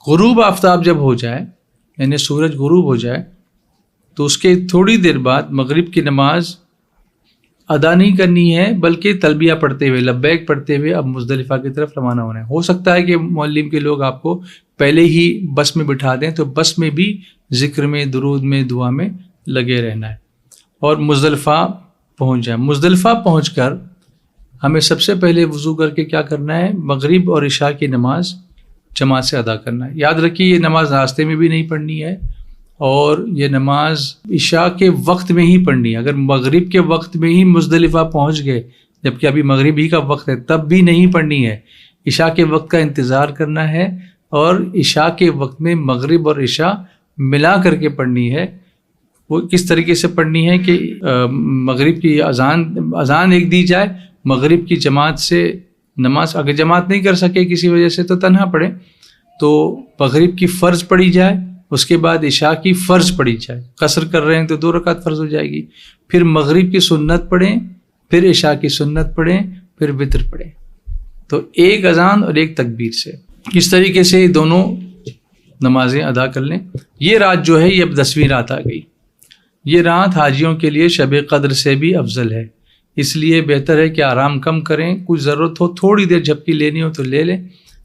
غروب آفتاب جب ہو جائے یعنی سورج غروب ہو جائے تو اس کے تھوڑی دیر بعد مغرب کی نماز ادا نہیں کرنی ہے بلکہ تلبیہ پڑھتے ہوئے لبیک پڑھتے ہوئے اب مزدلفہ کی طرف روانہ ہونا ہے۔ ہو سکتا ہے کہ معلم کے لوگ آپ کو پہلے ہی بس میں بٹھا دیں تو بس میں بھی ذکر میں درود میں دعا میں لگے رہنا ہے اور مزدلفہ پہنچ جائیں۔ مزدلفہ پہنچ کر ہمیں سب سے پہلے وضو کر کے کیا کرنا ہے؟ مغرب اور عشاء کی نماز جماعت سے ادا کرنا ہے۔ یاد رکھیے یہ نماز راستے میں بھی نہیں پڑھنی ہے اور یہ نماز عشاء کے وقت میں ہی پڑھنی ہے۔ اگر مغرب کے وقت میں ہی مزدلفہ پہنچ گئے جبکہ ابھی مغرب ہی کا وقت ہے تب بھی نہیں پڑھنی ہے، عشاء کے وقت کا انتظار کرنا ہے اور عشاء کے وقت میں مغرب اور عشاء ملا کر کے پڑھنی ہے۔ وہ کس طریقے سے پڑھنی ہے کہ مغرب کی اذان ایک دی جائے، مغرب کی جماعت سے نماز اگر جماعت نہیں کر سکے کسی وجہ سے تو تنہا پڑھیں، تو مغرب کی فرض پڑھی جائے، اس کے بعد عشاء کی فرض پڑھی جائے۔ قصر کر رہے ہیں تو 2 رکعت فرض ہو جائے گی، پھر مغرب کی سنت پڑھیں، پھر عشاء کی سنت پڑھیں، پھر وتر پڑھیں۔ تو ایک اذان اور ایک تکبیر سے اس طریقے سے دونوں نمازیں ادا کر لیں۔ یہ رات جو ہے یہ اب 10ویں رات آ گئی۔ یہ رات حاجیوں کے لیے شب قدر سے بھی افضل ہے، اس لیے بہتر ہے کہ آرام کم کریں۔ کچھ ضرورت ہو تھوڑی دیر جھپکی لینی ہو تو لے لیں،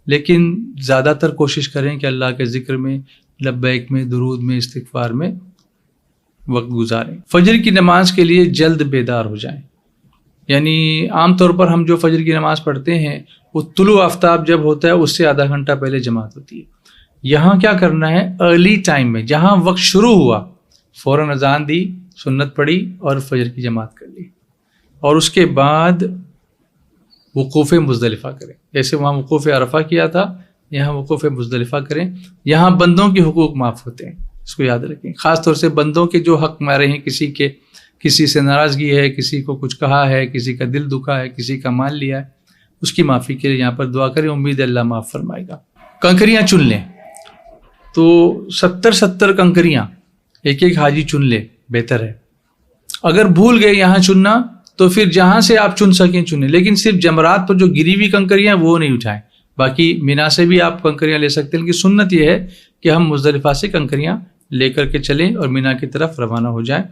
لیکن زیادہ تر کوشش کریں کہ اللہ کے ذکر میں، لبیک میں، درود میں، استغفار میں وقت گزاریں۔ فجر کی نماز کے لیے جلد بیدار ہو جائیں، یعنی عام طور پر ہم جو فجر کی نماز پڑھتے ہیں وہ طلوع آفتاب جب ہوتا ہے اس سے آدھا گھنٹہ پہلے جماعت ہوتی ہے۔ یہاں کیا کرنا ہے؟ ارلی ٹائم میں جہاں وقت شروع ہوا فوراً اذان دی، سنت پڑھی اور فجر کی جماعت کر لی، اور اس کے بعد وقوف مزدلفہ کریں۔ جیسے وہاں وقوف عرفہ کیا تھا یہاں وقوف مزدلفہ کریں۔ یہاں بندوں کے حقوق معاف ہوتے ہیں، اس کو یاد رکھیں، خاص طور سے بندوں کے جو حق مارے ہیں، کسی سے ناراضگی ہے، کسی کو کچھ کہا ہے، کسی کا دل دکھا ہے، کسی کا مال لیا ہے، اس کی معافی کے لیے یہاں پر دعا کریں، امید اللہ معاف فرمائے گا۔ کنکریاں چن لیں، تو 70 کنکریاں ایک حاجی چن لے، بہتر ہے۔ اگر بھول گئے یہاں چننا تو پھر جہاں سے آپ چن سکیں چنیں، لیکن صرف جمرات پر جو گری ہوئی کنکریاں وہ نہیں اٹھائیں، باقی مینا سے بھی آپ کنکریاں لے سکتے ہیں۔ لیکن سنت یہ ہے کہ ہم مزدلفہ سے کنکریاں لے کر کے چلیں اور مینا کی طرف روانہ ہو جائیں۔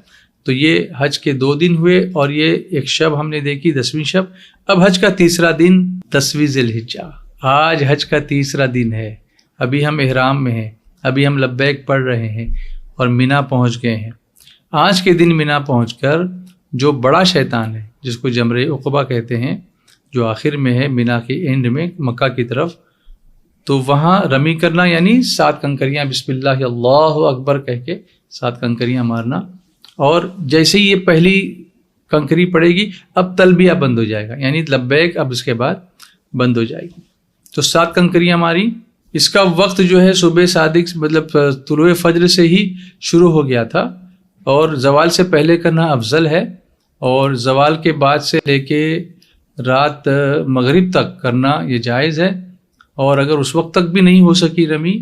تو یہ حج کے 2 دن ہوئے اور یہ ایک شب ہم نے دیکھی 10ویں شب۔ اب حج کا تیسرا دن 10ویں ذی الحجہ، آج حج کا تیسرا دن ہے۔ ابھی ہم احرام میں ہیں، ابھی ہم لبیک پڑھ رہے ہیں اور مینا پہنچ گئے ہیں۔ آج کے دن مینا پہنچ کر جو بڑا شیطان ہے جس کو جمرہ عقبہ کہتے ہیں، جو آخر میں ہے مینا کے اینڈ میں مکہ کی طرف، تو وہاں رمی کرنا یعنی 7 کنکریاں بسم اللہ اللہ اکبر کہہ کے 7 کنکریاں مارنا، اور جیسے ہی یہ پہلی کنکری پڑے گی اب تلبیہ بند ہو جائے گا، یعنی لبیک اب اس کے بعد بند ہو جائے گی۔ تو 7 کنکریاں ماری۔ اس کا وقت جو ہے صبح صادق مطلب طلوع فجر سے ہی شروع ہو گیا تھا، اور زوال سے پہلے کرنا افضل ہے، اور زوال کے بعد سے لے کے رات مغرب تک کرنا یہ جائز ہے، اور اگر اس وقت تک بھی نہیں ہو سکی رمی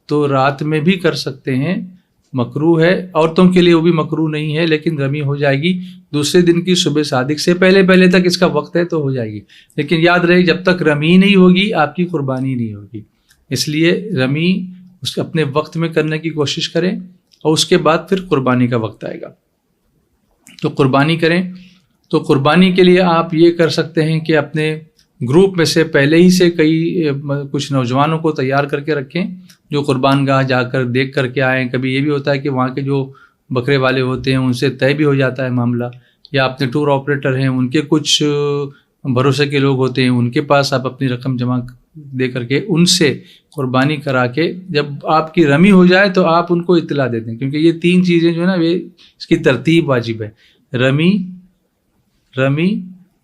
تو رات میں بھی کر سکتے ہیں، مکروہ ہے۔ عورتوں کے لیے وہ بھی مکروہ نہیں ہے، لیکن رمی ہو جائے گی دوسرے دن کی صبح صادق سے پہلے تک اس کا وقت ہے تو ہو جائے گی، لیکن یاد رہے جب تک رمی نہیں ہوگی آپ کی قربانی نہیں ہوگی، اس لیے رمی اس اپنے وقت میں کرنے کی کوشش کریں، اور اس کے بعد پھر قربانی کا وقت آئے گا تو قربانی کریں۔ تو قربانی کے لیے آپ یہ کر سکتے ہیں کہ اپنے گروپ میں سے پہلے ہی سے کچھ نوجوانوں کو تیار کر کے رکھیں جو قربان گاہ جا کر دیکھ کر کے آئیں۔ کبھی یہ بھی ہوتا ہے کہ وہاں کے جو بکرے والے ہوتے ہیں ان سے طے بھی ہو جاتا ہے معاملہ، یا اپنے ٹور آپریٹر ہیں ان کے کچھ بھروسے کے لوگ ہوتے ہیں، ان کے پاس آپ اپنی رقم جمع دے کر کے ان سے قربانی کرا کے جب آپ کی رمی ہو جائے تو آپ ان کو اطلاع دے دیں، کیونکہ یہ 3 چیزیں جو ہے نا اس کی ترتیب واجب ہے، رمی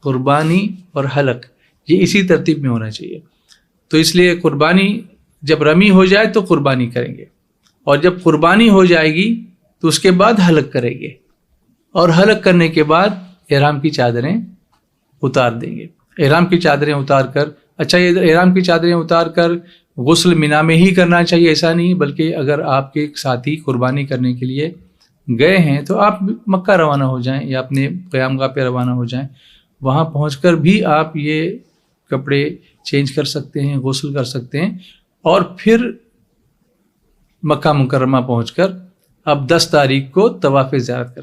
قربانی اور حلق، یہ اسی ترتیب میں ہونا چاہیے۔ تو اس لیے قربانی جب رمی ہو جائے تو قربانی کریں گے، اور جب قربانی ہو جائے گی تو اس کے بعد حلق کریں گے، اور حلق کرنے کے بعد احرام کی چادریں اتار دیں گے۔ احرام کی چادریں اتار کر، اچھا یہ احرام کی چادریں اتار کر غسل مینا میں ہی کرنا چاہیے ایسا نہیں، بلکہ اگر آپ کے ساتھی قربانی کرنے کے لیے گئے ہیں تو آپ مکہ روانہ ہو جائیں یا اپنے قیام گاہ پہ روانہ ہو جائیں، وہاں پہنچ کر بھی آپ یہ کپڑے چینج کر سکتے ہیں، غسل کر سکتے ہیں، اور پھر مکہ مکرمہ پہنچ کر اب 10 تاریخ کو طواف زیارت کر